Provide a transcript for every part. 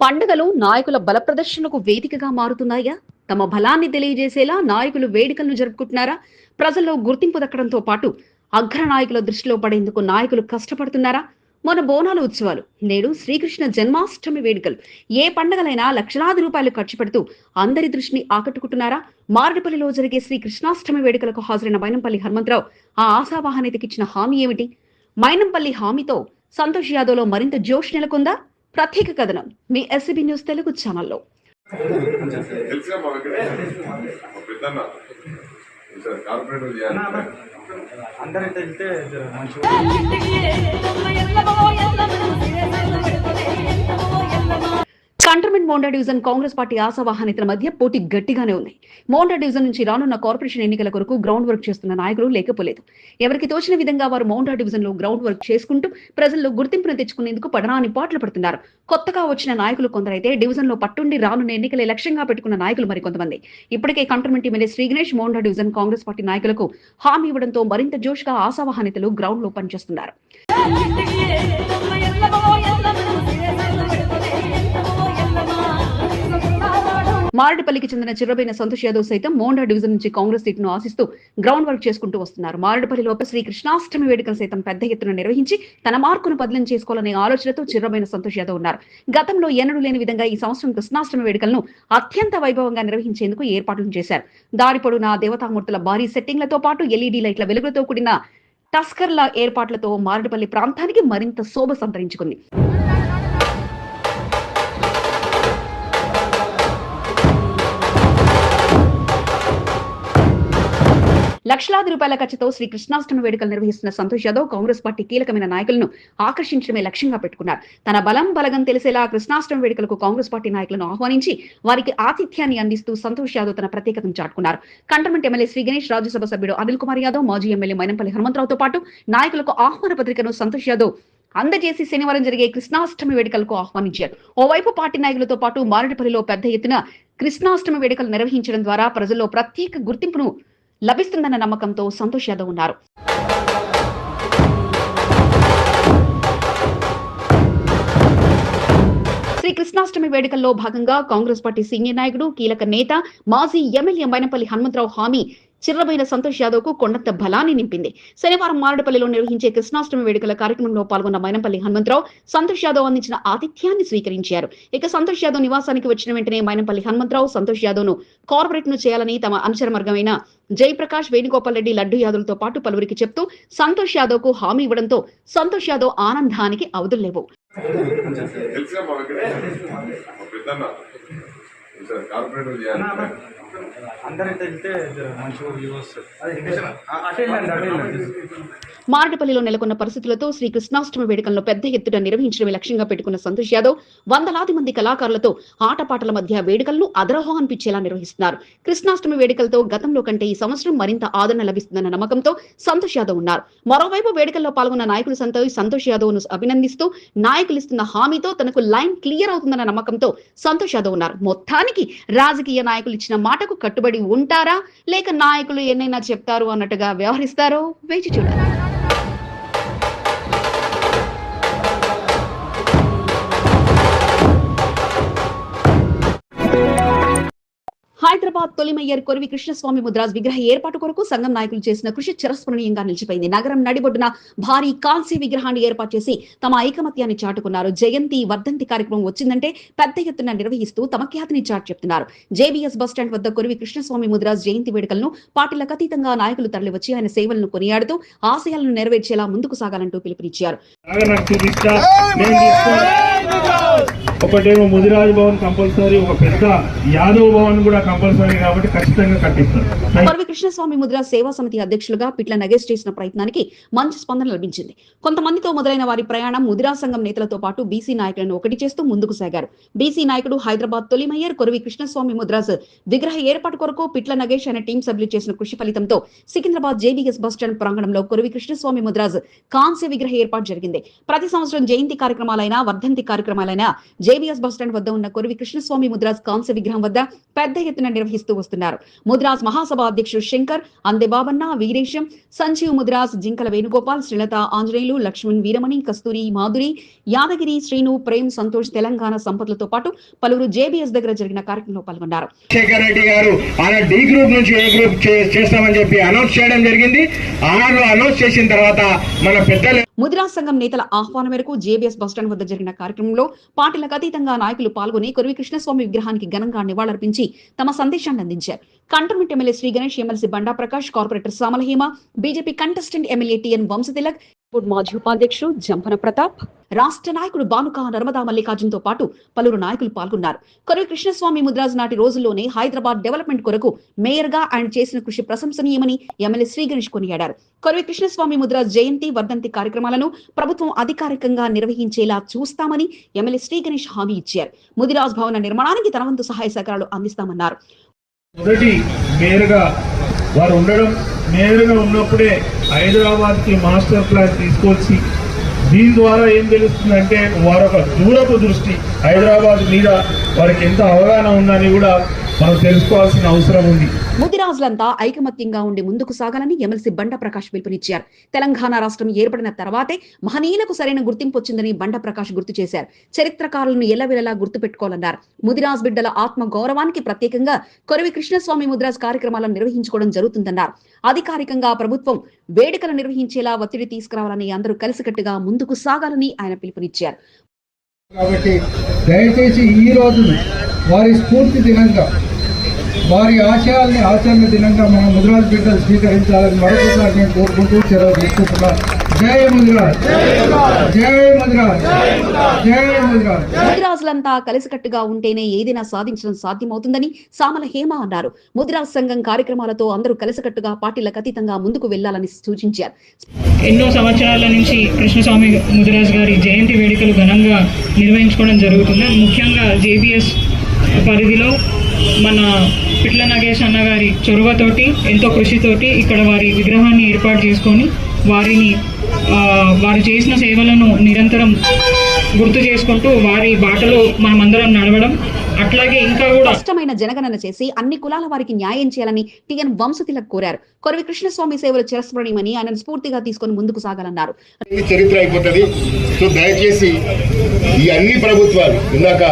పండుగలు నాయకుల బల ప్రదర్శనకు వేదికగా మారుతున్నాయా? తమ బలాన్ని తెలియజేసేలా నాయకులు వేడుకలను జరుపుకుంటున్నారా? ప్రజల్లో గుర్తింపు దక్కడంతో పాటు అగ్ర నాయకుల దృష్టిలో పడేందుకు నాయకులు కష్టపడుతున్నారా? మన బోనాల ఉత్సవాలు, నేడు శ్రీకృష్ణ జన్మాష్టమి వేడుకలు, ఏ పండుగలైనా లక్షలాది రూపాయలు ఖర్చు పెడుతూ అందరి దృష్టిని ఆకట్టుకుంటున్నారా? మారడుపల్లిలో జరిగే శ్రీ కృష్ణాష్టమి వేడుకలకు హాజరైన మైనంపల్లి హనుమంతరావు ఆ ఆశావాహనతకి ఇచ్చిన హామీ ఏమిటి? మైనంపల్లి హామీతో సంతోష్ యాదవ్లో మరింత జోష్ నెలకొందా? ప్రత్యేక కథనం మీ ఎస్సీబీ న్యూస్ తెలుగు ఛానల్లో. Cantonment Monda division Congress party ఆశావాహనితుల మధ్య పోటీ గట్టిగానే ఉంది. మోండా డివిజన్ నుంచి రానున్న కార్పొరేషన్ ఎన్నికల కొరకు గ్రౌండ్ వర్క్ చేస్తున్న నాయకులు లేకపోలేదు. ఎవరికి తోచిన విధంగా వారు మోండా డివిజన్ లో గ్రౌండ్ వర్క్ చేసుకుంటూ ప్రజల్లో గుర్తింపును తెచ్చుకునేందుకు పడరాని పాటలు పడుతున్నారు. కొత్తగా వచ్చిన నాయకులు కొందరైతే డివిజన్ లో పట్టుండి రానున్న ఎన్నికలే లక్ష్యంగా పెట్టుకున్న నాయకులు మరికొంతమంది. ఇప్పటికే cantonment MLA Shri Ganesh Monda division Congress party నాయకులకు హామీ ఇవ్వడంతో మరింత జోష్ గా ఆశావాహనితులు గ్రౌండ్ లో పనిచేస్తున్నారు. మారడుపల్లికి చెందిన చిర్రబైన సంతోష్ యాదవ్ సైతం మోండా డివిజన్ నుంచి కాంగ్రెస్ సీటును ఆశిస్తూ గ్రౌండ్ వర్క్ చేసుకుంటూ వస్తున్నారు. మారడుపల్లిలో శ్రీ కృష్ణాష్టమి వేడుకలు సైతం పెద్ద ఎత్తున నిర్వహించి తన మార్కును బదిలీ చేసుకోవాలనే ఆలోచనతో చిర్రబైన సంతోష్ యాదవ్ ఉన్నారు. గతంలో ఎన్నడూ లేని విధంగా ఈ సంవత్సరం కృష్ణాష్టమి వేడుకలను అత్యంత వైభవంగా నిర్వహించేందుకు ఏర్పాట్లు చేశారు. దారి పొడవునా దేవతామూర్తుల భారీ సెట్టింగ్లతో పాటు ఎల్ఈడీ లైట్ల వెలుగులతో కూడిన టస్కర్ల ఏర్పాట్లతో మారడుపల్లి ప్రాంతానికి మరింత శోభ సంతరించుకుంది. లక్షలాది రూపాయల ఖర్చుతో శ్రీ కృష్ణాష్టమి వేడుకలు నిర్వహిస్తున్న సంతోష్ యాదవ్ కాంగ్రెస్ పార్టీ కీలకమైన నాయకులను ఆకర్షించడమే లక్ష్యంగా పెట్టుకున్నారు. తన బలగం తెలిసేలా కృష్ణాష్టమి వేడుకలకు కాంగ్రెస్ పార్టీ నాయకులను ఆహ్వానించి వారికి ఆతిథ్యాన్ని అందిస్తూ సంతోష్ యాదవ్ తన ప్రత్యేకతను చాటుకున్నారు. కంటోన్మెంట్ ఎమ్మెల్యే శ్రీ గణేష్, రాజ్యసభ సభ్యుడు అనిల్ కుమార్ యాదవ్, మాజీ ఎమ్మెల్యే మైనంపల్లి హనుమంతరావుతో పాటు నాయకులకు ఆహ్వాన పత్రికను సంతోష్ యాదవ్ అందజేసి శనివారం జరిగే కృష్ణాష్టమి వేడుకలకు ఆహ్వానించారు. ఓవైపు పార్టీ నాయకులతో పాటు మారడుపల్లిలో పెద్ద ఎత్తున కృష్ణాష్టమి వేడుకలు నిర్వహించడం ద్వారా ప్రజల్లో ప్రత్యేక గుర్తింపును లభిస్తుందన్న నమ్మకంతో సంతోష్ యాదవ్ ఉన్నారు. శ్రీ కృష్ణాష్టమి వేడుకల్లో భాగంగా కాంగ్రెస్ పార్టీ సీనియర్ నాయకుడు, కీలక నేత, మాజీ ఎమ్మెల్యే మైనంపల్లి హనుమంతరావు హామీ చిర్రబైన సంతోష్ యాదవ్ కు కొండంత బలాన్ని నింపింది. శనివారం మారడుపల్లిలో నిర్వహించే కృష్ణాష్టమి వేడుకల కార్యక్రమంలో పాల్గొన్న మైనంపల్లి హనుమంతరావు సంతోష్ యాదవ్ అందించిన ఆతిథ్యాన్ని స్వీకరించారు. ఇక సంతోష్ యాదవ్ నివాసానికి వచ్చిన వెంటనే మైనంపల్లి హనుమంతరావు సంతోష్ యాదవ్ ను కార్పొరేట్ ను చేయాలని తమ అనుచర మార్గమైన జయప్రకాష్, వేణుగోపాల్ రెడ్డి, లడ్డు యాదవ్లతో పాటు పలువురికి చెప్తూ సంతోష్ యాదవ్ కు హామీ ఇవ్వడంతో సంతోష్ యాదవ్ ఆనందానికి అవధుల్లేవు. మారడుపల్లిలో నెలకొన్న పరిస్థితులతో శ్రీ కృష్ణాష్టమి వేడుకలను పెద్ద ఎత్తున నిర్వహించడమే లక్ష్యంగా పెట్టుకున్న సంతోష్ యాదవ్ వందలాది మంది కళాకారులతో ఆటపాటల మధ్య వేడుకలను అదరహో అనిపించేలా నిర్వహిస్తున్నారు. కృష్ణాష్టమి వేడుకలతో గతంలో కంటే ఈ సంవత్సరం మరింత ఆదరణ లభిస్తుందన్న నమ్మకంతో సంతోష్ యాదవ్ ఉన్నారు. మరోవైపు వేడుకల్లో పాల్గొన్న నాయకులు సంతోష్ యాదవ్ ను అభినందిస్తూ నాయకులు ఇస్తున్న హామీతో తనకు లైన్ క్లియర్ అవుతుందన్న నమ్మకంతో సంతోష్ యాదవ్ ఉన్నారు. మొత్తానికి రాజకీయ నాయకులు ఇచ్చిన మాటకు కట్టుబడి ఉంటారా, లేక నాయకులు ఎన్నైనా చెప్తారు అన్నట్టుగా వ్యవహరిస్తారో వేచి చూడాలి. హైదరాబాద్ తొలి మేయర్ కొరివి కృష్ణస్వామి ముద్రాజ్ విగ్రహ ఏర్పాటు కొరకు సంఘం నాయకులు చేసిన కృషి చిరస్మరణీయంగా నిలిచిపోయింది. నగరం నడిబొడ్డున భారీ కాల్సీ విగ్రహాన్ని ఏర్పాటు చేసి తమ ఐకమత్యాన్ని చాటుకున్నారు. జయంతి, వర్ధంతి కార్యక్రమం వచ్చిందంటే పెద్ద ఎత్తున నిర్వహిస్తూ తమ ఖ్యాతిని చాటు చెప్తున్నారు. జేబీఎస్ బస్టాండ్ వద్ద కొరివి కృష్ణస్వామి ముద్రాజ్ జయంతి వేడుకలను పార్టీలకు అతీతంగా నాయకులు తరలివచ్చి ఆయన సేవలను కొనియాడుతూ ఆశయాలను నెరవేర్చేలా ముందుకు సాగాలంటూ పిలుపునిచ్చారు. ఒకటేమో ముదిరాజ్ భవన్ కంపల్సరీ, ఒక పెద్ద యాదవ్ భవన్ కూడా కంపల్సరీ కాబట్టి ఖచ్చితంగా కట్టిస్తారు. కొరివి కృష్ణస్వామి ముద్రా సేవా సమితి అధ్యక్షులుగా పిట్ల నగేష్ చేసిన ప్రయత్నానికి మంచి స్పందన లభించింది. కొంతమందితో మొదలైన వారి ప్రయాణం ముదిరా సంఘం నేతలతో పాటు బీసీ నాయకులను ఒకటి చేస్తూ ముందుకు సాగారు. బీసీ నాయకుడు, హైదరాబాద్ తొలి మేయర్ కొరివి కృష్ణస్వామి ముద్రాజ్ విగ్రహ ఏర్పాటు కొరకు పిట్ల నగేష్ అనే టీం సభ్యులు చేసిన కృషి ఫలితంతో సికింద్రాబాద్ జేబీఎస్ బస్టాండ్ ప్రాంగణంలో కొరివి కృష్ణస్వామి ముద్రాజ్ కాంస్య విగ్రహ ఏర్పాటు జరిగింది. ప్రతి సంవత్సరం జయంతి కార్యక్రమాలైనా వర్ధంతి కార్యక్రమాలైనా జేబీఎస్ బస్టాండ్ వద్ద ఉన్న కొరివి కృష్ణస్వామి ముద్రాజ్ కాంస్య విగ్రహం వద్ద పెద్ద ఎత్తున నిర్వహిస్తూ వస్తున్నారు. ముద్రాజ్ మహాసభ అధ్యక్షుడు శంకర్, అందే బాబన్న, వీరేశం, సంజీవ్ ముద్రాజ్, జింకల వేణుగోపాల్, శ్రీలత, ఆంజనేయులు, లక్ష్మణ్, వీరమణి, కస్తూరి, మాధురి, యాదగిరి, శ్రీను, ప్రేమ్, సంతోష్, తెలంగాణ సంపత్లతో పాటు పలువురు జేబీఎస్ దగ్గర జరిగిన కార్యక్రమంలో పాల్గొన్నారు. శేఖర్ రెడ్డి గారు ఆయన డి గ్రూప్ నుంచి ఏ గ్రూప్ చేస్తామని చెప్పి అనౌన్స్ చేయడం జరిగింది. అనౌన్స్ చేసిన తర్వాత మన పెద్దలు ముద్రాజ్ సంఘం నేతల ఆహ్వానం మేరకు జేబీఎస్ బస్టాండ్ వద్ద జరిగిన కార్యక్రమంలో పార్టీలకు అతీతంగా నాయకులు పాల్గొని కొరివి కృష్ణస్వామి విగ్రహానికి ఘనంగా నివాళులర్పించి తమ సందేశాన్ని అందించారు. Cantonment MLA Shri Ganesh, MLC Banda Prakash, corporator Samalahema, BJP contestant MLA TN Vamshatilak, మాజీ ఉపాధ్యక్షుడు జంపన ప్రతాప్, రాష్ట్ర నాయకుడు బానుక నర్మదా మల్లికార్జున్ తో పాటు పలువురు నాయకులు పాల్గొన్నారు. కొరివి కృష్ణస్వామి ముద్రాజ్ నాటి రోజుల్లోనే హైదరాబాద్ డెవలప్మెంట్ కొరకు మేయర్ గా ఆయన చేసిన కృషి ప్రశంసనీయమని ఎమ్మెల్యే శ్రీ గణేష్ కొనియాడారు. కొరివి కృష్ణస్వామి ముద్రాజ్ జయంతి, వర్ధంతి కార్యక్రమాలను ప్రభుత్వం అధికారికంగా నిర్వహించేలా చూస్తామని ఎమ్మెల్యే శ్రీ గణేష్ హామీ ఇచ్చారు. ముదిరాజ్ భవన నిర్మాణానికి తన వంతు సహాయ సహకారాలు అందిస్తామన్నారు. మొదటి మేయర్గా వారు ఉండడం, మేయర్గా ఉన్నప్పుడే హైదరాబాద్ కి మాస్టర్ ప్లాన్ తీసుకొచ్చి దీని ద్వారా ఏం తెలుస్తుందంటే వారు ఒక దూరపు దృష్టి, హైదరాబాద్ మీద వారికి ఎంత అవగాహన ఉందని కూడా మనం తెలుసుకోవాల్సిన అవసరం ఉంది. ముదిరాజులంతా ఐకమత్యంగా ఉండి ముందుకు సాగాలని ఎమ్మెల్సీ బండా ప్రకాష్ పిలుపునిచ్చారు. తెలంగాణ రాష్ట్రం ఏర్పడిన తర్వాతే మహనీయులకు సరైన గుర్తింపు వచ్చిందని బండా ప్రకాష్ గుర్తు చేశారు. చరిత్రకారులను ఎల్లవేళలా గుర్తుపెట్టుకోవాలన్నారు. ముదిరాజ్ బిడ్డల ఆత్మ గౌరవానికి ప్రత్యేకంగా కొరివి కృష్ణస్వామి ముద్రాజ్ కార్యక్రమాలను నిర్వహించుకోవడం జరుగుతుందన్నారు. అధికారికంగా ప్రభుత్వం వేడుకలు నిర్వహించేలా ఒత్తిడి తీసుకురావాలని అందరూ కలిసికట్టుగా ముందుకు సాగాలని ఆయన పిలుపునిచ్చారు. కాబట్టి దయచేసి ఈ రోజును వారి స్ఫూర్తి దినంగా, వారి ఆశయాల్ని ఆచరణ దినంగా మన ముద్రాజ్ బిడ్డలు స్వీకరించాలని మరొకసారి నేను కోరుకుంటూ సెలవు తీసుకుంటున్నాను. జై ముద్రాజ్, జై ముద్రాజ్, జై ముద్రాజ్. ముదిరాజులంతా కలిసికట్టుగా ఉంటేనే ఏదైనా సాధించడం సాధ్యమవుతుందని సామల హేమ అన్నారు. ముదిరాజ్ సంఘం కార్యక్రమాలతో అందరూ కలిసికట్టుగా పార్టీలకు అతీతంగా ముందుకు వెళ్లాలని సూచించారు. ఎన్నో సంవత్సరాల నుంచి కృష్ణస్వామి ముదిరాజ్ గారి జయంతి వేడుకలు ఘనంగా నిర్వహించుకోవడం జరుగుతుంది. ముఖ్యంగా జేబీఎస్ పరిధిలో మన పిట్ల నగేష్ అన్న గారి చొరవతోటి, ఎంతో కృషితోటి ఇక్కడ వారి విగ్రహాన్ని ఏర్పాటు చేసుకొని వారు చేసిన సేవలను నిరంతరం గుర్తు చేసుకుంటూ వారి బాటలో మనమందరం నడవడం, అట్లాగే ఇంకా కూడా స్పష్టమైన జనగణన చేసి అన్ని కులాల వారికి న్యాయం చేయాలని టిఎన్ వంశతిలక్ కోరారు. కొరివి కృష్ణస్వామి సేవలు చిరస్మరణీయమని ఆయన స్ఫూర్తిగా తీసుకొని ముందుకు సాగాలన్నారు. చరిత్ర అయిపోతుంది. సో దయచేసి ఈ అన్ని ప్రభుత్వాలు ఇందాక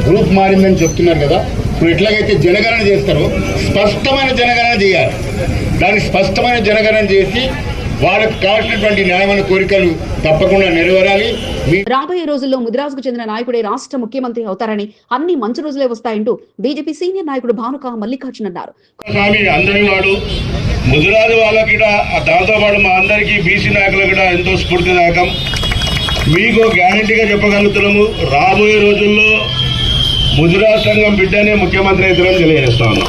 గ్రూప్ మారిందని చెప్తున్నారు కదా, ఇప్పుడు ఎట్లాగైతే జనగణన చేస్తారో స్పష్టమైన జనగణన చేయాలి. దాన్ని స్పష్టమైన జనగణన చేసి వాళ్ళకు కావాల్సినటువంటి న్యాయమైన కోరికలు తప్పకుండా నెరవేరాలి. రాబోయే రోజుల్లో ముదిరాజ్కు చెందిన నాయకుడే రాష్ట్ర ముఖ్యమంత్రి అవుతారని, అన్ని మంచి రోజులే వస్తాయంటూ బీజేపీ సీనియర్ నాయకుడు భానుక మల్లికార్జున్ అన్నారు. స్వామి అందరి వాడు, ముదిరాజు వాళ్ళకి దాంతో పాటు మా అందరికీ బీసీ నాయకులకు కూడా ఎంతో స్ఫూర్తిదాయకం. మీకు గ్యారంటీగా చెప్పగలుగుతున్నాము, రాబోయే రోజుల్లో ముదిరాజ్ సంఘం బిడ్డనే ముఖ్యమంత్రి అవుతారని తెలియజేస్తా ఉన్నాం.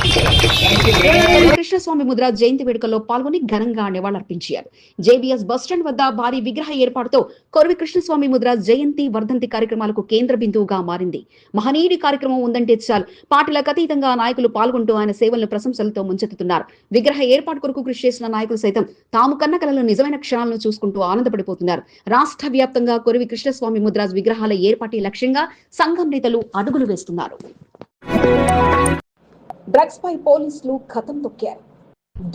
కృష్ణస్వామి ముద్రాజ్ జయంతి వేడుకల్లో పాల్గొని ఘనంగా నివాళులర్పించారు. జేబీఎస్ బస్టాండ్ వద్ద భారీ విగ్రహ ఏర్పాటుతో కొరివి కృష్ణస్వామి ముద్రాజ్ జయంతి, వర్ధంతి కార్యక్రమాలకు కేంద్ర బిందువుగా మారింది. మహనీయుడి కార్యక్రమం ఉందంటే చాలు పార్టీలకు అతీతంగా నాయకులు పాల్గొంటూ ఆయన సేవలను ప్రశంసలతో ముంచెత్తుతున్నారు. విగ్రహ ఏర్పాటు కొరకు కృషి చేసిన నాయకులు సైతం తాము కన్న కలలో నిజమైన క్షణాలను చూసుకుంటూ ఆనందపడిపోతున్నారు. రాష్ట్ర వ్యాప్తంగా కొరివి కృష్ణస్వామి ముద్రాజ్ విగ్రహాల ఏర్పాటు లక్ష్యంగా సంఘం నేతలు అడుగులు వేస్తున్నారు. డ్రగ్స్ పై పోలీసులు కథం తొక్కారు.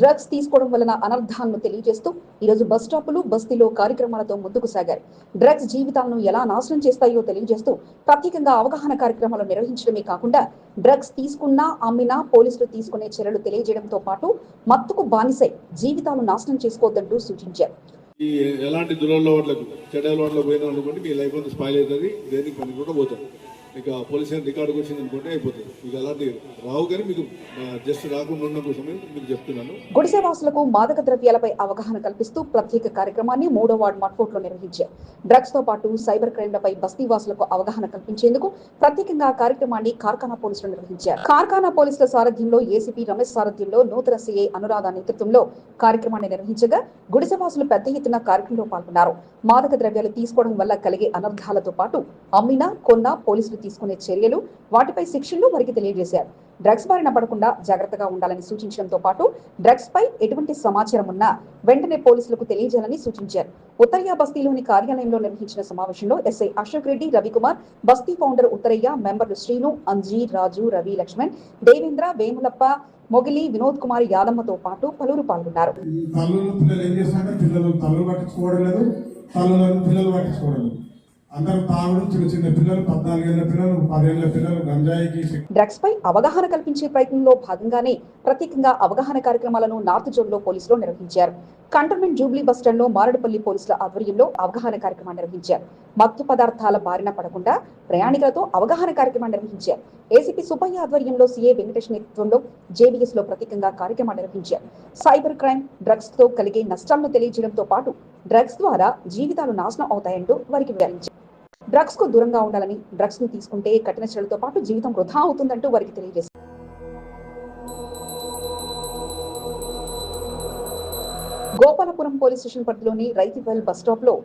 డ్రగ్స్ తీసుకోవడం వలన అనర్థాలను తెలియజేస్తూ ఈరోజు బస్ స్టాపులు, బస్తీలో కార్యక్రమాలతో ముందుకు సాగారు. డ్రగ్స్ జీవితాలను ఎలా నాశనం చేస్తాయో తెలియజేస్తూ ప్రత్యేకంగా అవగాహన కార్యక్రమాలు నిర్వహించడమే కాకుండా డ్రగ్స్ తీసుకున్నా, అమ్మినా పోలీసులు తీసుకునే చర్యలు తెలియజేయడంతో పాటు మత్తుకు బానిసై జీవితాలు నాశనం చేసుకోవద్దంటూ సూచించారు. ఈ ఎలాంటి దురలవాట్లకు, చెడ్డ అలవాట్లకు పోయినా అనుకోండి మీ లైఫ్ అంతా స్పాయిల్ అవుతుంది. దేనికి పని కూడా పోతుంది. ఇక పోలీస్ రికార్డుకి వచ్చింది అనుకుంటే అయిపోతుంది. మీకు అలాంటి రావు, కానీ మీకు జస్ట్ రాకుండా ఉన్న కోసమే మీకు చెప్తున్నాను. గుడిసెవాసులకు మాదక ద్రవ్యాలపై అవగాహన కల్పిస్తూ ప్రత్యేక కార్యక్రమాన్ని 3వ వార్డు మట్కోట్లో నిర్వహించారు. డ్రగ్స్ తో పాటు సైబర్ క్రైమ్లపై బస్తీవాసులకు అవగాహన కల్పించేందుకు ప్రత్యేకంగా కార్యక్రమాన్ని కార్ఖానా పోలీసులు నిర్వహించారు. కార్ఖానా పోలీసుల సారథ్యంలో ఏసీపీ రమేష్ సారథ్యంలో నూతన సీఐ అనురాధ నేతృత్వంలో కార్యక్రమాన్ని నిర్వహించగా గుడిసెవాసులు పెద్ద ఎత్తున కార్యక్రమంలో పాల్గొన్నారు. మాదక ద్రవ్యాలు తీసుకోవడం వల్ల కలిగే అనర్థాలతో పాటు అమ్మినా, కొన్నా పోలీసులు తీసుకునే చర్యలు, వాటిపై శిక్షలు వారికి తెలియజేశారు. డ్రగ్స్ బారిన పడకుండా జాగ్రత్తగా ఉండాలని సూచించడంతో పాటు డ్రగ్స్ పై ఎటువంటి సమాచారం ఉన్నా వెంటనే పోలీసులకు తెలియజేయాలని సూచించారు. ఉత్తరయ్య బస్తీలోని కార్యాలయంలో నిర్వహించిన సమావేశంలో ఎస్ఐ అశోక్ రెడ్డి, రవికుమార్, బస్తీ ఫౌండర్ ఉత్తరయ్య, మెంబర్లు శ్రీను, అంజీ, రాజు, రవి, లక్ష్మణ్, దేవేంద్ర, వేములప్ప, మొగిలి, వినోద్ కుమార్ యాదమ్మతో పాటు పలువురు పాల్గొన్నారు. అందరూ తాగుడు, చిన్న చిన్న పిల్లలు, 14 ఏళ్ల పిల్లలు, 10 ఏళ్ల పిల్లలు గంజాయికి. డ్రగ్స్ పై అవగాహన కల్పించే ప్రయత్నంలో భాగంగానే ప్రత్యేకంగా అవగాహన కార్యక్రమాలను నార్త్ జోన్ లో పోలీసులు నిర్వహించారు. కంటోన్మెంట్ జూబ్లీ బస్టాండ్ లో మారడుపల్లి పోలీసుల ఆధ్వర్యంలో అవగాహన కార్యక్రమాన్ని నిర్వహించారు. మత్తు పదార్థాల బారిన పడకుండా ప్రయాణికులతో అవగాహన కార్యక్రమాన్ని నిర్వహించారు. ఏసీపీ సుబ్బయ్య ఆధ్వర్యంలో సీఏ వెంకటేష్ నేతృత్వంలో జేబీఎస్ లో ప్రత్యేకంగా కార్యక్రమాన్ని నిర్వహించారు. సైబర్ క్రైమ్, డ్రగ్స్ తో కలిగే నష్టాలను తెలియజేయడంతో పాటు డ్రగ్స్ ద్వారా జీవితాలు నాశనం అవుతాయంటూ వారికి వివరించారు. డ్రగ్స్ కు దూరంగా ఉండాలని, డ్రగ్స్ ను తీసుకుంటే కఠిన చర్యలతో పాటు జీవితం వృధా అవుతుందంటూ వారికి తెలియజేశారు. గోపాలపురం పోలీస్ స్టేషన్ పరిధిలోని రైతివెల్ బస్ స్టాప్ లో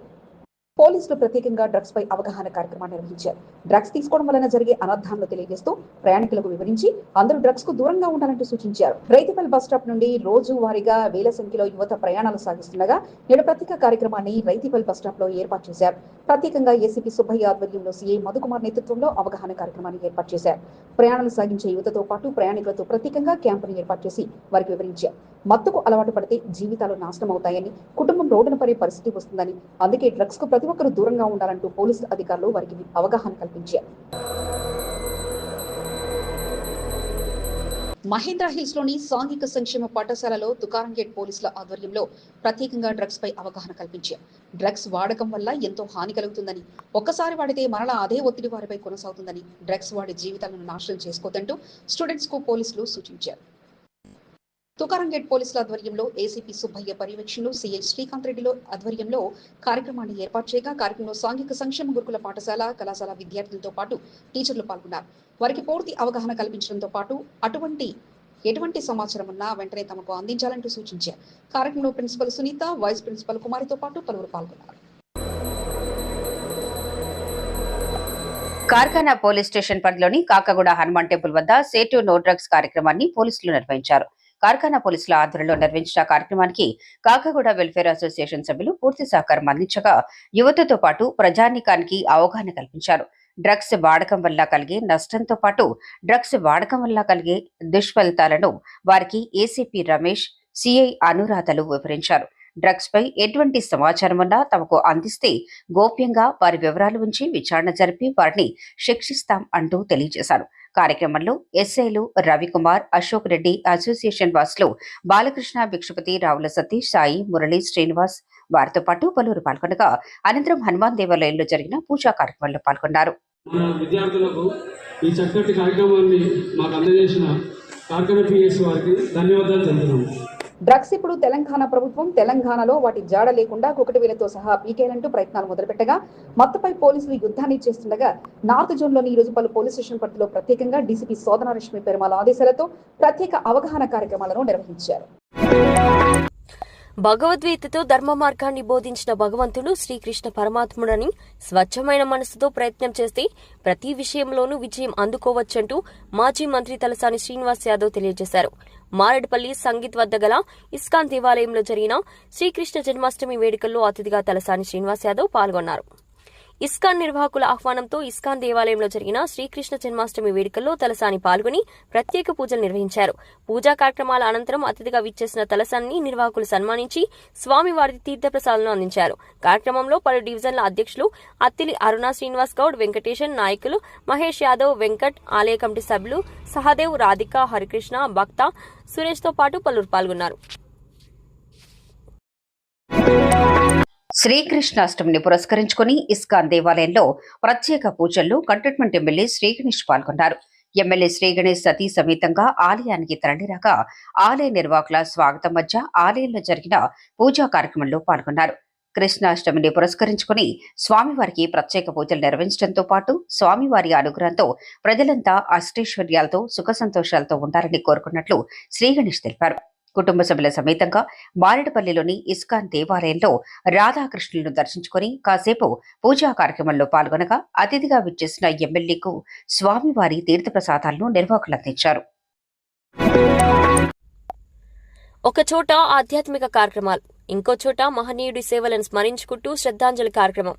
పోలీసులు ప్రత్యేకంగా డ్రగ్స్ పై అవగాహన కార్యక్రమాన్ని నిర్వహించారు. డ్రగ్స్ తీసుకోవడం వలన జరిగే అనర్థాలను తెలియజేస్తూ ప్రయాణికులకు వివరించి అందరూ డ్రగ్స్ కు దూరంగా ఉండాలంటూ సూచించారు. రైతివెల్ బస్ స్టాప్ నుండి రోజు వారీగా వేల సంఖ్యలో యువత ప్రయాణాలు సాగిస్తుండగా నేడు ప్రత్యేక కార్యక్రమాన్ని రైతివెల్ బస్ స్టాప్ లో ఏర్పాటు చేశారు. ప్రత్యేకంగా ఏసీపీ సుబ్బయ్య ఆధ్వర్యంలో సీఐ మధుకుమార్ నేతృత్వంలో అవగాహన కార్యక్రమాన్ని ఏర్పాటు చేశారు. ప్రయాణాలు సాగించే యువతతో పాటు ప్రయాణికులతో ప్రత్యేకంగా క్యాంపును ఏర్పాటు చేసి వారికి వివరించారు. మత్తుకు అలవాటు పడితే జీవితాలు నాశనం అవుతాయని, కుటుంబం రోడ్డున పడే పరిస్థితి వస్తుందని, అందుకే డ్రగ్స్ కు ప్రతి ఒక్కరూ దూరంగా ఉండాలంటూ పోలీసు అధికారులు వారికి అవగాహన కల్పించారు. మహేంద్ర హిల్స్ లోని సాంఘిక సంక్షేమ పాఠశాలలో తుకారం గేట్ పోలీసుల ఆధ్వర్యంలో ప్రత్యేకంగా డ్రగ్స్ పై అవగాహన కల్పించారు. డ్రగ్స్ వాడకం వల్ల ఎంతో హాని కలుగుతుందని, ఒక్కసారి వాడితే మరలా అదే ఒత్తిడి వారిపై కొనసాగుతుందని, డ్రగ్స్ వాడి జీవితాలను నాశనం చేసుకోవద్దంటూ స్టూడెంట్స్ కు పోలీసులు సూచించారు. తుకారం గేట్ పోలీసుల ఆధ్వర్యంలో ఏసీపీ సుబ్బయ్య పర్యవేక్షణలో సీఐ శ్రీకాంత్ రెడ్డిలో ఆధ్వర్యంలో కార్యక్రమాన్ని ఏర్పాటు చేయగా కార్యక్రమంలో సాంఘిక సంక్షేమ గురుకుల పాఠశాల, కళాశాల విద్యార్థులతో పాటు టీచర్లు పాల్గొన్నారు. వారికి పూర్తి అవగాహన కల్పించడంతో పాటు ఎటువంటి సమాచారం ఉన్నా వెంటనే తమకు అందించాలంటూ సూచించారు. కార్యక్రమంలో ప్రిన్సిపల్ సునీత, వైస్ ప్రిన్సిపల్ కుమారితో పాటు పలువురు పాల్గొన్నారు. కార్ఖానా పోలీస్ స్టేషన్ పరిధిలోని కాకగూడ హనుమాన్ టెంపుల్ వద్ద సేటు నో డ్రగ్స్ కార్యక్రమాన్ని పోలీసులు నిర్వహించారు. కార్ఖానా పోలీసుల ఆధ్వర్యంలో నిర్వహించిన కార్యక్రమానికి కాకగూడ వెల్ఫేర్ అసోసియేషన్ సభ్యులు పూర్తి సహకారం అందించగా యువతతో పాటు ప్రజానీకానికి అవగాహన కల్పించారు. డ్రగ్స్ వాడకం వల్ల కలిగే నష్టంతో పాటు డ్రగ్స్ వాడకం వల్ల కలిగే దుష్ఫలితాలను వారికి ఏసీపీ రమేష్, సిఐ అనురాధలు వివరించారు. డ్రగ్స్ పై ఎటువంటి సమాచారం ఉన్నా తమకు అందిస్తే గోప్యంగా వారి వివరాలు ఉంచి విచారణ జరిపి వారిని శిక్షిస్తాం అంటూ తెలియజేశారు. కార్యక్రమంలో ఎస్ఐలు రవికుమార్, అశోక్ రెడ్డి, అసోసియేషన్ వాసులు బాలకృష్ణ, భిక్షపతి, రావుల సతీష్, సాయి, మురళి, శ్రీనివాస్ వారితో పాటు పలువురు పాల్గొనగా అనంతరం హనుమాన్ దేవాలయంలో జరిగిన పూజా కార్యక్రమంలో పాల్గొన్నారు. విద్యార్థులకు ఈ చక్కటి కార్యక్రమాన్ని మాకు అందజేసిన కార్ఖానా పిఎస్ వారికి ధన్యవాదాలు తెలుపుతున్నాము. డ్రగ్స్ ఇప్పుడు తెలంగాణ ప్రభుత్వం తెలంగాణలో వాటి జాడ లేకుండా కుకటివేలతో సహా పీకేయాలంటూ ప్రయత్నాలు మొదలుపెట్టగా మత్తుపై పోలీసులు యుద్ధాన్ని చేస్తుండగా నార్త్ జోన్ లోని ఈ రోజు పలు పోలీస్ స్టేషన్ పరిధిలో ప్రత్యేకంగా డీసీపీ శోధనారశ్మి పెరుమాల ఆదేశాలతో ప్రత్యేక అవగాహన కార్యక్రమాలను నిర్వహించారు. భగవద్గీతతో ధర్మ మార్గాన్ని బోధించిన భగవంతుడు శ్రీకృష్ణ పరమాత్ముడని, స్వచ్ఛమైన మనసుతో ప్రయత్నం చేస్తే ప్రతి విషయంలోనూ విజయం అందుకోవచ్చంటూ మాజీ మంత్రి తలసాని శ్రీనివాస్ యాదవ్ తెలియజేశారు. మారేడుపల్లి సంగీత్ వద్ద గల ఇస్కాన్ దేవాలయంలో జరిగిన శ్రీకృష్ణ జన్మాష్టమి వేడుకల్లో అతిథిగా తలసాని శ్రీనివాస్ యాదవ్ పాల్గొన్నారు. ఇస్కాన్ నిర్వాహకుల ఆహ్వానంతో ఇస్కాన్ దేవాలయంలో జరిగిన శ్రీకృష్ణ జన్మాష్టమి వేడుకల్లో తలసాని పాల్గొని ప్రత్యేక పూజలు నిర్వహించారు. పూజా కార్యక్రమాల అనంతరం అతిథిగా విచ్చేసిన తలసాని నిర్వాహకులు సన్మానించి స్వామివారి తీర్థప్రసాదాలను అందించారు. కార్యక్రమంలో పలు డివిజన్ల అధ్యక్షులు అత్తిలి అరుణ శ్రీనివాస్ గౌడ్, వెంకటేశన్, నాయకులు మహేష్ యాదవ్, వెంకట్, ఆలయ కమిటీ సభ్యులు సహదేవ్, రాధిక, హరికృష్ణ, భక్త, సురేష్ తో పాటు పలువురు పాల్గొన్నారు. శ్రీకృష్ణాష్టమిని పురస్కరించుకుని ఇస్కాన్ దేవాలయంలో ప్రత్యేక పూజల్లో కంటోన్మెంట్ ఎమ్మెల్యే శ్రీ గణేష్ పాల్గొన్నారు. ఎమ్మెల్యే శ్రీ గణేష్ సతీ సమేతంగా ఆలయానికి తరలిరాగా ఆలయ నిర్వాహకుల స్వాగతం మధ్య ఆలయంలో జరిగిన పూజా కార్యక్రమంలో పాల్గొన్నారు. కృష్ణాష్టమిని పురస్కరించుకుని స్వామివారికి ప్రత్యేక పూజలు నిర్వహించడంతో పాటు స్వామివారి అనుగ్రహంతో ప్రజలంతా అష్టైశ్వర్యాలతో సుఖ సంతోషాలతో ఉండాలని కోరుకున్నట్లు శ్రీ గణేష్ తెలిపారు. కుటుంబ సభ్యుల సమేతంగా మారేడుపల్లిలోని ఇస్కాన్ దేవాలయంలో రాధాకృష్ణులను దర్శించుకుని కాసేపు పూజా కార్యక్రమంలో పాల్గొనగా అతిథిగా విచ్చేసిన ఎమ్మెల్యేకు స్వామివారి తీర్థప్రసాదాలను నిర్వాహకులు అందించారు. ఒక చోట ఆధ్యాత్మిక కార్యక్రమాలు, ఇంకో చోట మహనీయుడి సేవలను స్మరించుకుంటూ శ్రద్ధాంజలి కార్యక్రమం,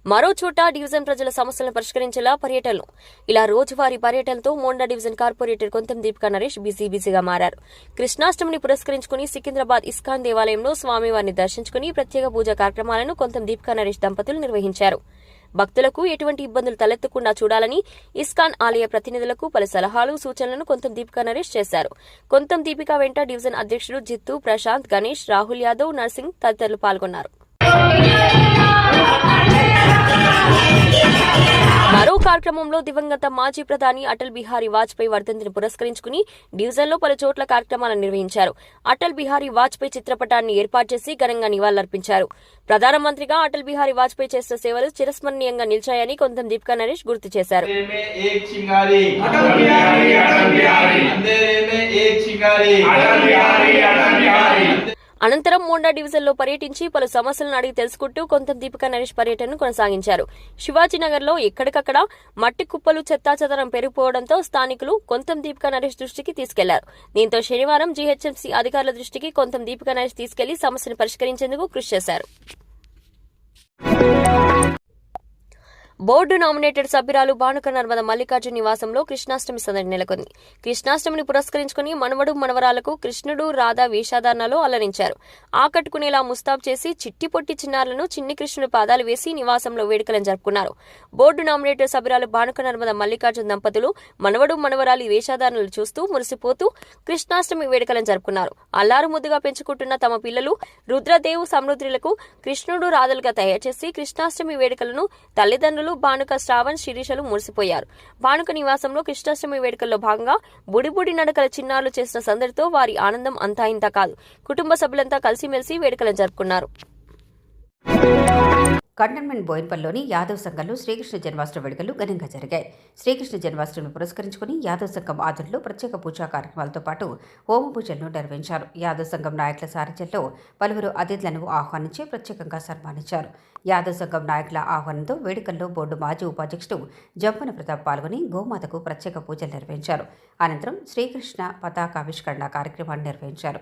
మరో చోట డివిజన్ ప్రజల సమస్యలను పరిష్కరించేలా పర్యటనలు. ఇలా రోజువారీ పర్యటనతో మోండా డివిజన్ కార్పొరేటర్ కొంతం దీపికా నరేష్ బిజీగా మారారు. కృష్ణాష్టమిని పురస్కరించుకుని సికింద్రాబాద్ ఇస్కాన్ దేవాలయంలో స్వామివారిని దర్శించుకుని ప్రత్యేక పూజా కార్యక్రమాలను కొంతం దీపికా నరేష్ దంపతులు నిర్వహించారు. భక్తులకు ఎటువంటి ఇబ్బందులు తలెత్తకుండా చూడాలని ఇస్కాన్ ఆలయ ప్రతినిధులకు పలు సలహాలు, సూచనలను కొంతం దీపికా నరేష్ చేశారు. కొంతం దీపికా వెంట డివిజన్ అధ్యక్షుడు జిత్తు, ప్రశాంత్, గణేష్, రాహుల్ యాదవ్, నర్సింగ్ తదితరులు పాల్గొన్నారు. మరో కార్యక్రమంలో దివంగత మాజీ ప్రధాని అటల్ బిహారీ వాజ్పేయి వర్ధంతిని పురస్కరించుకుని డివిజన్లో పలు చోట్ల కార్యక్రమాలను నిర్వహించారు. అటల్ బిహారీ వాజ్పేయి చిత్రపటాన్ని ఏర్పాటు చేసి ఘనంగా నివాళులర్పించారు. ప్రధానమంత్రిగా అటల్ బిహారీ వాజ్పేయి చేసిన సేవలు చిరస్మరణీయంగా నిలిచాయని కొంతం దీపికా నరేష్ గుర్తు చేశారు. అనంతరం మోండా డివిజన్లో పర్యటించి పలు సమస్యలను అడిగి తెలుసుకుంటూ కొంతం దీపికా నరేష్ పర్యటనను కొనసాగించారు. శివాజీనగర్లో ఎక్కడికక్కడ మట్టి కుప్పలు, చెత్తాచెదరం పెరిగిపోవడంతో స్థానికులు కొంతం దీపికా నరేష్ దృష్టికి తీసుకెళ్లారు. దీంతో శనివారం జీహెచ్ఎంసీ అధికారుల దృష్టికి కొంతం దీపికా నరేష్ తీసుకెళ్లి సమస్యను పరిష్కరించేందుకు కృషి చేశారు. బోర్డు నామినేటెడ్ సభ్యురాలు బానుక నర్మద మల్లికార్జున్ నివాసంలో కృష్ణాష్టమి సందడి నెలకొంది. కృష్ణాష్టమిని పురస్కరించుకుని మనవడు మనవరాలకు కృష్ణుడు, రాధా వేషధారణలో అలరించారు. ఆకట్టుకునేలా ముస్తాబు చేసి చిట్టి పొట్టి చిన్నారులను చిన్ని కృష్ణుడి పాదాలు వేసి నివాసంలో వేడుకలను జరుపుకున్నారు. బోర్డు నామినేటెడ్ సభ్యురాలు బానుక నర్మద మల్లికార్జున్ దంపతులు మనవడు మనవరాలి వేషధారణలు చూస్తూ మురిసిపోతూ కృష్ణాష్టమి వేడుకలను జరుపుకున్నారు. అల్లారు ముద్దుగా పెంచుకుంటున్న తమ పిల్లలు రుద్రదేవు సమృద్ధిలకు కృష్ణుడు, రాధలుగా తయారు చేసి కృష్ణాష్టమి వేడుకలను తల్లిదండ్రులు బానుక, శ్రావణ్, శిరీషలు మురిసిపోయారు. బానుక నివాసంలో కృష్ణాష్టమి వేడుకల్లో భాగంగా బుడిబుడి నడకల చిన్నారులు చేసిన సందడితో వారి ఆనందం అంతా ఇంతా కాదు. కుటుంబ సభ్యులంతా కలిసిమెలిసి వేడుకలను జరుపుకున్నారు. కంటోన్మెంట్ బోయిన్పల్లిలోని యాదవ్ సంఘంలో శ్రీకృష్ణ జన్మాష్టమి వేడుకలు ఘనంగా జరిగాయి. శ్రీకృష్ణ జన్మాష్టమిని పురస్కరించుకుని యాదవ్ సంఘం ఆధ్వర్యంలో ప్రత్యేక పూజా కార్యక్రమాలతో పాటు హోమ పూజలను నిర్వహించారు. యాదవ్ సంఘం నాయకుల సారథ్యంలో పలువురు అతిథులను ఆహ్వానించి ప్రత్యేకంగా సన్మానించారు. యాదవ్ సంఘం నాయకుల ఆహ్వానంతో వేడుకల్లో బోర్డు మాజీ ఉపాధ్యక్షుడు జంపన ప్రతాప్ పాల్గొని గోమాతకు ప్రత్యేక పూజలు నిర్వహించారు. అనంతరం శ్రీకృష్ణ పతాకావిష్కరణ కార్యక్రమాన్ని నిర్వహించారు.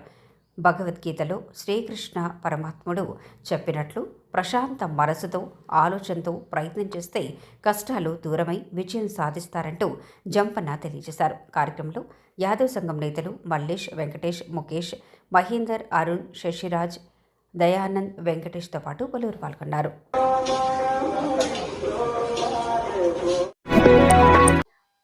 భగవద్గీతలో శ్రీకృష్ణ పరమాత్ముడు చెప్పినట్లు ప్రశాంత మనసుతో, ఆలోచనతో ప్రయత్నం చేస్తే కష్టాలు దూరమై విజయం సాధిస్తారంటూ జంపన్న తెలియజేశారు. కార్యక్రమంలో యాదవ్ సంఘం నేతలు మల్లేష్, వెంకటేష్, ముఖేష్, మహేందర్, అరుణ్, శశిరాజ్, దయానంద్, వెంకటేష్తో పాటు పలువురు పాల్గొన్నారు.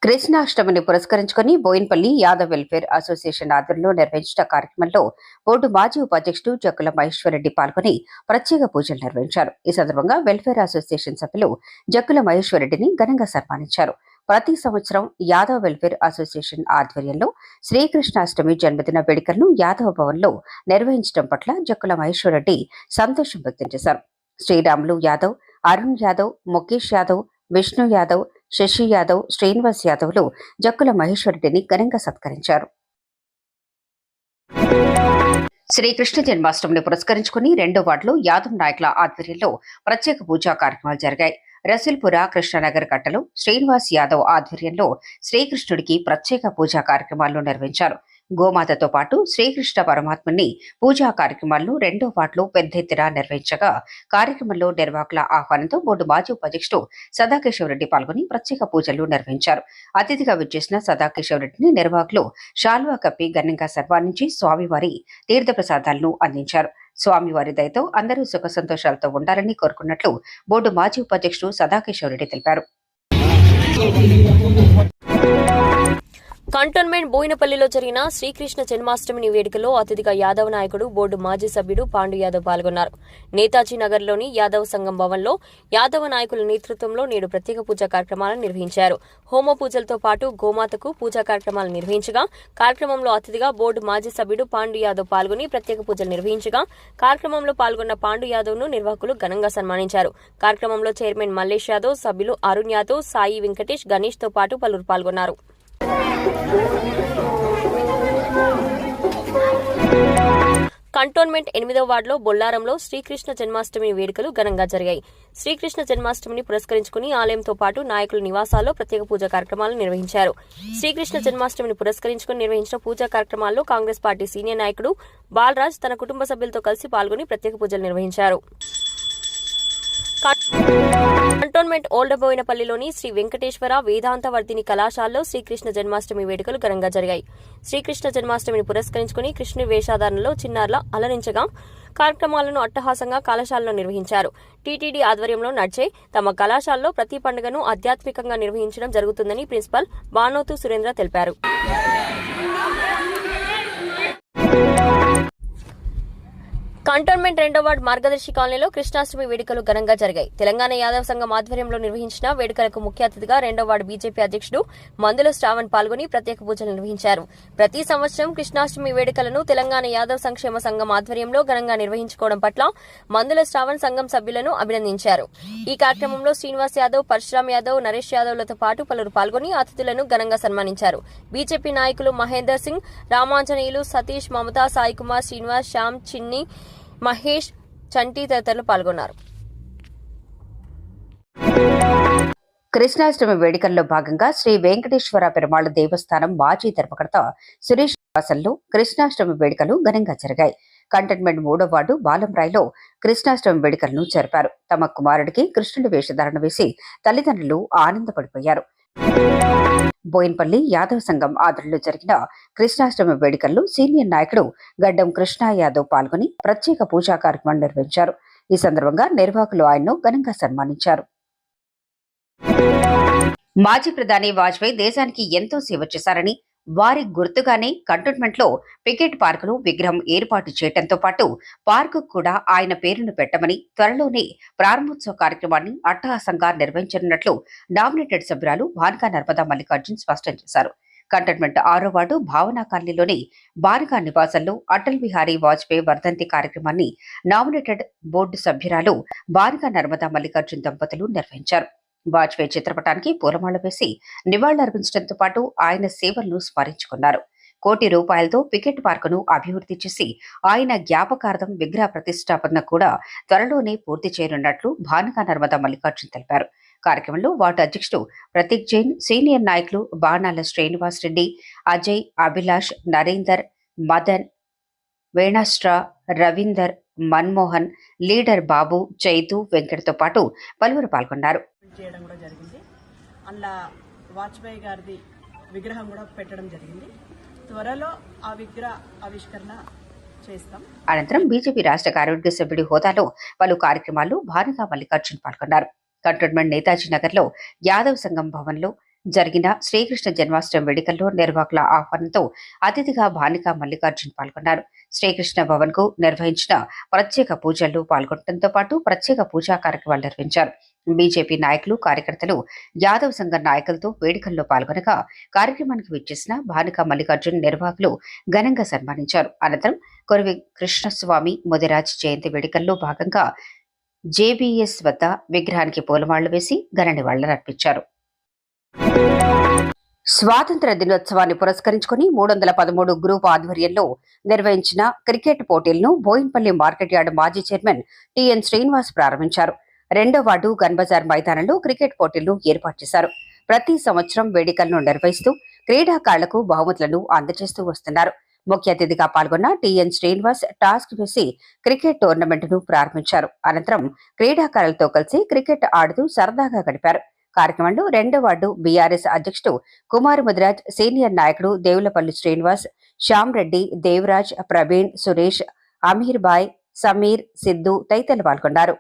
కృష్ణాష్టమిని పురస్కరించుకుని బోయిన్పల్లి యాదవ్ వెల్ఫేర్ అసోసియేషన్ ఆధ్వర్యంలో నిర్వహించిన కార్యక్రమంలో బోర్డు మాజీ ఉపాధ్యక్షుడు జక్కుల మహేశ్వరరెడ్డి పాల్గొని ప్రత్యేక పూజలు నిర్వహించారు. ఈ సందర్భంగా వెల్ఫేర్ అసోసియేషన్ సభ్యులు జక్కుల మహేశ్వరరెడ్డిని ఘనంగా సన్మానించారు. ప్రతి సంవత్సరం యాదవ్ వెల్ఫేర్ అసోసియేషన్ ఆధ్వర్యంలో శ్రీకృష్ణాష్టమి జన్మదిన వేడుకలను యాదవ్ భవన్లో నిర్వహించడం పట్ల జక్కుల మహేశ్వరరెడ్డి సంతోషం వ్యక్తం చేశారు. శ్రీరాములు యాదవ్, అరుణ్ యాదవ్, ముఖేష్ యాదవ్, విష్ణు యాదవ్, శశి యాదవ్, శ్రీనివాస్ యాదవ్లు జక్కుల మహేశ్వరరెడ్డిని ఘనంగా సత్కరించారు. శ్రీకృష్ణ జన్మాష్టమిని పురస్కరించుకుని 2వ వార్డులో యాదవ్ నాయకుల ఆధ్వర్యంలో ప్రత్యేక పూజా కార్యక్రమాలు జరిగాయి. రసూల్పుర కృష్ణనగర్ కట్టలో శ్రీనివాస్ యాదవ్ ఆధ్వర్యంలో శ్రీకృష్ణుడికి ప్రత్యేక పూజా కార్యక్రమాలను నిర్వహించారు. గోమాతతో పాటు శ్రీకృష్ణ పరమాత్ముని పూజా కార్యక్రమాలను 2వ వార్డులో పెద్ద ఎత్తున నిర్వహించగా కార్యక్రమంలో నిర్వాహకుల ఆహ్వానంతో బోర్డు మాజీ ఉపాధ్యక్షుడు సదాకేశవరెడ్డి పాల్గొని ప్రత్యేక పూజలు నిర్వహించారు. అతిథిగా విచ్చేసిన సదాకేశవరెడ్డిని నిర్వాహకులు శాల్వా కప్పి ఘనంగా సన్మానించి స్వామివారి తీర్థప్రసాదాలను అందించారు. స్వామివారి దయతో అందరూ సుఖ సంతోషాలతో ఉండాలని కోరుకున్నట్లు బోర్డు మాజీ ఉపాధ్యక్షుడు సదాకేశవరెడ్డి తెలిపారు. కంటోన్మెంట్ బోయినపల్లిలో జరిగిన శ్రీకృష్ణ జన్మాష్టమిని వేడుకలో అతిథిగా యాదవ్ నాయకుడు బోర్డు మాజీ సభ్యుడు పాండు యాదవ్ పాల్గొన్నారు. నేతాజీ నగర్లోని యాదవ్ సంఘం భవన్లో యాదవ నాయకుల నేతృత్వంలో నేడు ప్రత్యేక పూజా కార్యక్రమాలను నిర్వహించారు. హోమ పూజలతో పాటు గోమాతకు పూజా కార్యక్రమాలు నిర్వహించగా కార్యక్రమంలో అతిథిగా బోర్డు మాజీ సభ్యుడు పాండు యాదవ్ పాల్గొని ప్రత్యేక పూజలు నిర్వహించగా కార్యక్రమంలో పాల్గొన్న పాండు యాదవ్ ను నిర్వాహకులు ఘనంగా సన్మానించారు. కార్యక్రమంలో చైర్మన్ మల్లేష్ యాదవ్, సభ్యులు అరుణ్ యాదవ్, సాయి వెంకటేష్, గణేష్ తో పాటు పలువురు పాల్గొన్నారు. కంటోన్మెంట్ 8వ వార్డులో బొల్లారంలో శ్రీకృష్ణ జన్మాష్టమి వేడుకలు ఘనంగా జరిగాయి. శ్రీకృష్ణ జన్మాష్టమిని పురస్కరించుకుని ఆలయంతో పాటు నాయకుల నివాసాల్లో ప్రత్యేక పూజా కార్యక్రమాలు నిర్వహించారు. శ్రీకృష్ణ జన్మాష్టమిని పురస్కరించుకుని నిర్వహించిన పూజా కార్యక్రమాల్లో కాంగ్రెస్ పార్టీ సీనియర్ నాయకుడు బాలరాజ్ తన కుటుంబ సభ్యులతో కలిసి పాల్గొని ప్రత్యేక పూజలు నిర్వహించారు. కంటోన్మెంట్ ఓల్డబోయినపల్లిలోని శ్రీ వెంకటేశ్వర వేదాంత వర్ధిని కళాశాలలో శ్రీకృష్ణ జన్మాష్టమి వేడుకలు ఘనంగా జరిగాయి. శ్రీకృష్ణ జన్మాష్టమిని పురస్కరించుకుని కృష్ణుని వేషధారణలో చిన్నారుల అలరించగా కార్యక్రమాలను అట్టహాసంగా కళాశాలలో నిర్వహించారు. టీటీడీ ఆధ్వర్యంలో నడిచే తమ కళాశాలలో ప్రతి పండుగను ఆధ్యాత్మికంగా నిర్వహించడం జరుగుతుందని ప్రిన్సిపల్ బానోతు సురేంద్ర తెలిపారు. కంటోన్మెంట్ 2వ వార్డు మార్గదర్శి కాలనీలో కృష్ణాష్టమి వేడుకలు ఘనంగా జరిగాయి. తెలంగాణ యాదవ సంఘం ఆధ్వర్యంలో నిర్వహించిన వేడుకలకు ముఖ్య అతిథిగా 2వ వార్డు బీజేపీ అధ్యక్షుడు మందుల శ్రావణ్ పాల్గొని ప్రత్యేక పూజలు నిర్వహించారు. ప్రతి సంవత్సరం కృష్ణాష్టమి వేడుకలను తెలంగాణ యాదవ సంక్షేమ సంఘం ఆధ్వర్యంలో ఘనంగా నిర్వహించుకోవడం పట్ల మందుల శ్రావణ్ సంఘం సభ్యులను అభినందించారు. ఈ కార్యక్రమంలో శ్రీనివాస్ యాదవ్, పరశురామ్ యాదవ్, నరేష్ యాదవ్లతో పాటు పలువురు పాల్గొని అతిథులను ఘనంగా సన్మానించారు. బీజేపీ నాయకులు మహేందర్ సింగ్, రామాంజనేయులు, సతీష్, మమతా, సాయి కుమార్, శ్రీనివాస్, శ్యామ్, చిన్ని, మహేష్, చంటి తదితరులు పాల్గొన్నారు. కృష్ణాష్టమి వేడుకల్లో భాగంగా శ్రీ వెంకటేశ్వర పెరుమాళ్ దేవస్థానం మాజీ ధర్మకర్త సురేష్ నివాసంలో కృష్ణాష్టమి వేడుకలు ఘనంగా జరిగాయి. కంటోన్మెంట్ 3వ వార్డు బాలంరాయ్లో కృష్ణాష్టమి వేడుకలను జరిపారు. తమ కుమారుడికి కృష్ణుడి వేషధారణ వేసి తల్లిదండ్రులు ఆనందపడిపోయారు. బోయిన్పల్లి యాదవ్ సంఘం ఆధ్వర్యంలో జరిగిన కృష్ణాష్టమి వేడుకల్లో సీనియర్ నాయకుడు గడ్డం కృష్ణ యాదవ్ పాల్గొని ప్రత్యేక పూజా కార్యక్రమం నిర్వహించారు. ఈ సందర్భంగా నిర్వాహకులు ఆయన్ను ఘనంగా సన్మానించారు. మాజీ ప్రధాని వాజ్పేయి దేశానికి ఎంతో సేవ చేశారని, వారి గుర్తుగానే కంటోన్మెంట్ లో పికెట్ పార్కును విగ్రహం ఏర్పాటు చేయడంతో పాటు పార్కు కూడా ఆయన పేరును పెట్టమని, త్వరలోనే ప్రారంభోత్సవ కార్యక్రమాన్ని అట్టహాసంగా నిర్వహించనున్నట్లు నామినేటెడ్ సభ్యురాలు భానుకా నర్మదా మల్లికార్జున్ స్పష్టం చేశారు. కంటోన్మెంట్ 6వ వార్డు భావనా కాలనీలోని భానుకా నివాసంలో అటల్ బిహారీ వాజ్పేయి వర్ధంతి కార్యక్రమాన్ని నామినేటెడ్ బోర్డు సభ్యురాలు భానుకా నర్మదా మల్లికార్జున్ దంపతులు నిర్వహించారు. వాజ్పేయి చిత్రపటానికి పూలమాల వేసి నివాళులర్పించడంతో పాటు ఆయన సేవలను స్మరించుకున్నారు. ₹1 కోటితో పికెట్ పార్కును అభివృద్ధి చేసి ఆయన జ్ఞాపకార్థం విగ్రహ ప్రతిష్టాపన కూడా త్వరలోనే పూర్తి చేయనున్నట్లు భానుకా నర్మదా మల్లికార్జున్ తెలిపారు. కార్యక్రమంలో వార్డు అధ్యక్షుడు ప్రతీక్ జైన్, సీనియర్ నాయకులు బాణాల శ్రీనివాస్ రెడ్డి, అజయ్, అభిలాష్, నరేందర్, మదన్, వేణాస్ట్రా, రవీందర్, మన్మోహన్, లీడర్ బాబు, చైతు, వెంకటతో పాటు పలువురు పాల్గొన్నారు. చేయడం కూడా జరిగింది. అలా వాజ్పేయి గారిది విగ్రహం కూడా పెట్టడం జరిగింది. త్వరలో ఆ విగ్రహ ఆవిష్కరణ చేస్తాం. అనంతరం బీజేపీ రాష్ట్ర కార్యవర్గ సభ్యుడి హోదాలో పలు కార్యక్రమాల్లో భానుకా మల్లికార్జున్ పాల్గొన్నారు. కంటోన్మెంట్ నేతాజీ నగర్ లో యాదవ్ సంఘం భవన్లో జరిగిన శ్రీకృష్ణ జన్మాష్టమి వేడుకల్లో నిర్వాహకుల ఆహ్వానంతో అతిథిగా భానుకా మల్లికార్జున్ పాల్గొన్నారు. శ్రీకృష్ణ భవన్ కు నిర్వహించిన ప్రత్యేక పూజల్లో పాల్గొనడంతో పాటు ప్రత్యేక పూజా కార్యక్రమాలు నిర్వహించారు. బీజేపీ నాయకులు, కార్యకర్తలు యాదవ్ సంఘం నాయకులతో వేడుకల్లో పాల్గొనగా కార్యక్రమానికి విచ్చేసిన భానుకా మల్లికార్జున్ నిర్వాహకులు ఘనంగా సన్మానించారు. అనంతరం కొరవి కృష్ణస్వామి ముదిరాజ్ జయంతి వేడుకల్లో భాగంగా జేబీఎస్ వద్ద విగ్రహానికి పూలమాళ్లు వేసి ఘన నివాళులర్పించారు. స్వాతంత్ర దినోత్సవాన్ని పురస్కరించుకుని 313 గ్రూప్ ఆధ్వర్యంలో నిర్వహించిన క్రికెట్ పోటీలను బోయిన్పల్లి మార్కెట్ యార్డ్ మాజీ చైర్మన్ టిఎన్ శ్రీనివాస్ ప్రారంభించారు. 2వ వార్డు గన్బజార్ మైదానంలో క్రికెట్ పోటీలను ఏర్పాటు చేశారు. ప్రతి సంవత్సరం వేడుకలను నిర్వహిస్తూ క్రీడాకారులకు బహుమతులను అందజేస్తూ వస్తున్నారు. ముఖ్య అతిథిగా పాల్గొన్న టిఎన్ శ్రీనివాస్ టాస్క్ వేసి క్రికెట్ టోర్నమెంట్ను ప్రారంభించారు. అనంతరం క్రీడాకారులతో కలిసి క్రికెట్ ఆడుతూ సరదాగా గడిపారు. కార్యక్రమంలో 2వ వార్డు బీఆర్ఎస్ అధ్యక్షుడు కుమార్ ముదిరాజ్, సీనియర్ నాయకుడు దేవులపల్లి శ్రీనివాస్, శ్యామ్ రెడ్డి, దేవరాజ్, ప్రవీణ్, సురేష్, అమీర్ బాయ్, సమీర్, సిద్ధు తదితరులు పాల్గొన్నారు.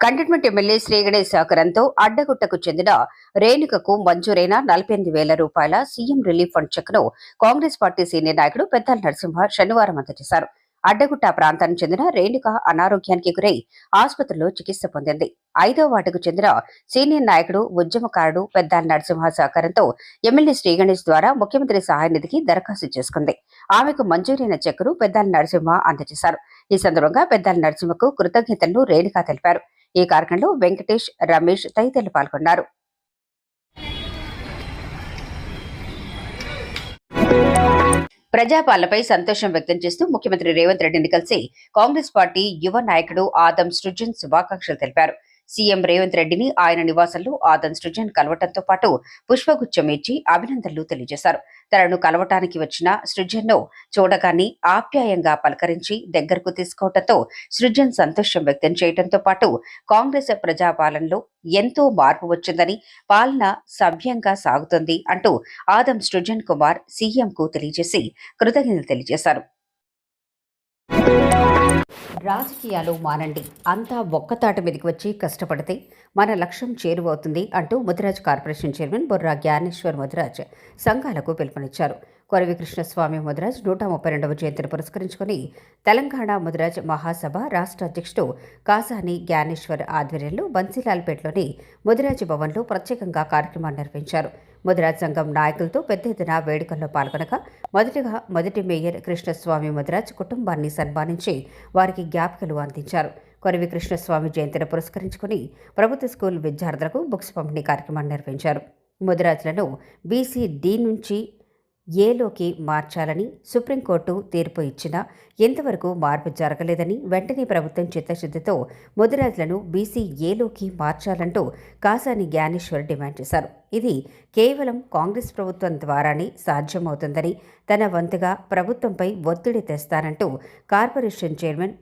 కంటోన్మెంట్ ఎమ్మెల్యే శ్రీ గణేష్ సహకారంతో అడ్డగుట్టకు చెందిన రేణుకకు మంజూరైన ₹45,000 సీఎం రిలీఫ్ ఫండ్ చెక్ ను కాంగ్రెస్ పార్టీ సీనియర్ నాయకుడు పెద్దాల నరసింహ శనివారం అందజేశారు. అడ్డగుట్ట ప్రాంతానికి చెందిన రేణుక అనారోగ్యానికి గురై ఆసుపత్రిలో చికిత్స పొందింది. 5వ వార్డుకు చెందిన సీనియర్ నాయకుడు, ఉద్యమకారుడు పెద్దాల నరసింహ సహకారంతో ఎమ్మెల్యే శ్రీ గణేష్ ద్వారా ముఖ్యమంత్రి సహాయ నిధికి దరఖాస్తు చేసుకుంది. ఆమెకు మంజూరైన చెక్కును పెద్దాల నరసింహ అందజేశారు. ఈ సందర్భంగా పెద్దాల నరసింహకు కృతజ్ఞతలను రేణుక తెలిపారు. ఈ కార్యక్రమంలో వెంకటేష్, రమేష్ తదితరులు పాల్గొన్నారు. ప్రజాపాలనపై సంతోషం వ్యక్తం చేస్తూ ముఖ్యమంత్రి రేవంత్ రెడ్డిని కలిసి కాంగ్రెస్ పార్టీ యువ నాయకుడు ఆదం సృజన్ శుభాకాంక్షలు తెలిపారు. సీఎం రేవంత్ రెడ్డిని ఆయన నివాసంలో ఆదం సృజన్ కలవటంతో పాటు పుష్పగుచ్చం ఇచ్చి అభినందనలు తెలియజేశారు. తనను కలవటానికి వచ్చిన సృజన్ను చూడగానే ఆప్యాయంగా పలకరించి దగ్గరకు తీసుకోవడంతో సృజన్ సంతోషం వ్యక్తం చేయడంతో పాటు కాంగ్రెస్ ప్రజాపాలనలో ఎంతో మార్పు వచ్చిందని, పాలన సవ్యంగా సాగుతుంది అంటూ ఆదం సృజన్ కుమార్ సీఎంకు తెలియజేసి కృతజ్ఞతలు తెలియజేశారు. రాజకీయాలు మానండి, అంతా ఒక్కతాటి మీదకి వచ్చి కష్టపడితే మన లక్ష్యం చేరువవుతుంది అంటూ ముదిరాజ్ కార్పొరేషన్ చైర్మన్ బొర్రా జ్ఞానేశ్వర్ ముదిరాజ్ సంఘాలకు పిలుపునిచ్చారు. కొరవి కృష్ణస్వామి ముదిరాజ్ 132వ జయంతిని పురస్కరించుకుని తెలంగాణ ముదిరాజ్ మహాసభ రాష్ట్ర అధ్యక్షుడు కాసాని జ్ఞానేశ్వర్ ఆధ్వర్యంలో బన్సీలాల్పేటలోని ముదిరాజ్ భవన్లో ప్రత్యేకంగా కార్యక్రమాన్ని నిర్వహించారు. ముదిరాజ్ సంఘం నాయకులతో పెద్ద ఎత్తున వేడుకల్లో పాల్గొనగా మొదటి మేయర్ కృష్ణస్వామి ముదిరాజ్ కుటుంబాన్ని సన్మానించి వారికి జ్ఞాపికలు అందించారు. కొరవి కృష్ణస్వామి జయంతిని పురస్కరించుకుని ప్రభుత్వ స్కూల్ విద్యార్థులకు బుక్స్ పంపిణీ కార్యక్రమాన్ని నిర్వహించారు. ముదిరాజ్లను బీసీ డి నుంచి ఏలోకి మార్చాలని సుప్రీంకోర్టు తీర్పు ఇచ్చినా ఎంతవరకు మార్పు జరగలేదని, వెంటనే ప్రభుత్వం చిత్తశుద్ధితో ముదిరాజ్లను బీసీ ఏలోకి మార్చాలంటూ కాసాని జ్ఞానేశ్వర్ డిమాండ్ చేశారు. ఇది కేవలం కాంగ్రెస్ ప్రభుత్వం ద్వారానే సాధ్యమవుతుందని, తన వంతుగా ప్రభుత్వంపై ఒత్తిడి తెస్తానంటూ కార్పొరేషన్ చైర్మన్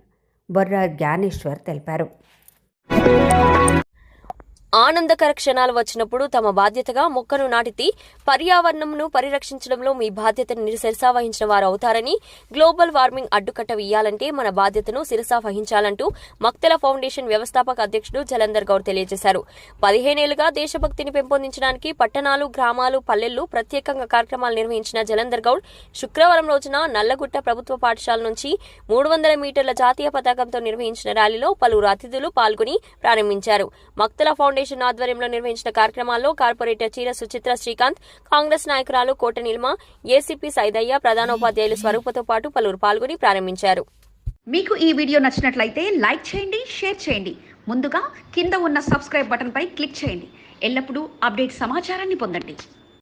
బొర్రా జ్ఞానేశ్వర్ తెలిపారు. ఆనందకర క్షణాలు వచ్చినప్పుడు తమ బాధ్యతగా మొక్కను నాటితే పర్యావరణంను పరిరక్షించడంలో మీ బాధ్యతను శిరసా వహించిన వారు అవుతారని, గ్లోబల్ వార్మింగ్ అడ్డుకట్ట వేయాలంటే మన బాధ్యతను శిరసా వహించాలంటూ మక్తల ఫౌండేషన్ వ్యవస్థాపక అధ్యక్షుడు జలంధర్ గౌడ్ తెలియజేశారు. 15 ఏళ్లుగా దేశభక్తిని పెంపొందించడానికి పట్టణాలు, గ్రామాలు, పల్లెల్లో ప్రత్యేకంగా కార్యక్రమాలు నిర్వహించిన జలంధర్ గౌడ్ శుక్రవారం రోజున నల్లగుట్ట ప్రభుత్వ పాఠశాల నుంచి 300 మీటర్ల జాతీయ పతాకంతో నిర్వహించిన ర్యాలీలో పలువురు అతిథులు పాల్గొని ప్రారంభించారు. మక్తల ఫౌండేషన్ ఆధ్వర్యంలో నిర్వహించిన కార్యక్రమాల్లో కార్పొరేటర్ చీర సుచిత్ర శ్రీకాంత్, కాంగ్రెస్ నాయకురాలు కోట నిల్మ, ఏసీపీ సైదయ్య, ప్రధానోపాధ్యాయులు స్వరూపతో పాటు పలువురు పాల్గొని ప్రారంభించారు. మీకు ఈ వీడియో నచ్చినట్లయితే లైక్ చేయండి, షేర్ చేయండి. ముందుగా కింద ఉన్న సబ్స్క్రైబ్ బటన్ పై క్లిక్ చేయండి. ఎల్లప్పుడూ అప్డేట్ సమాచారాన్ని పొందండి.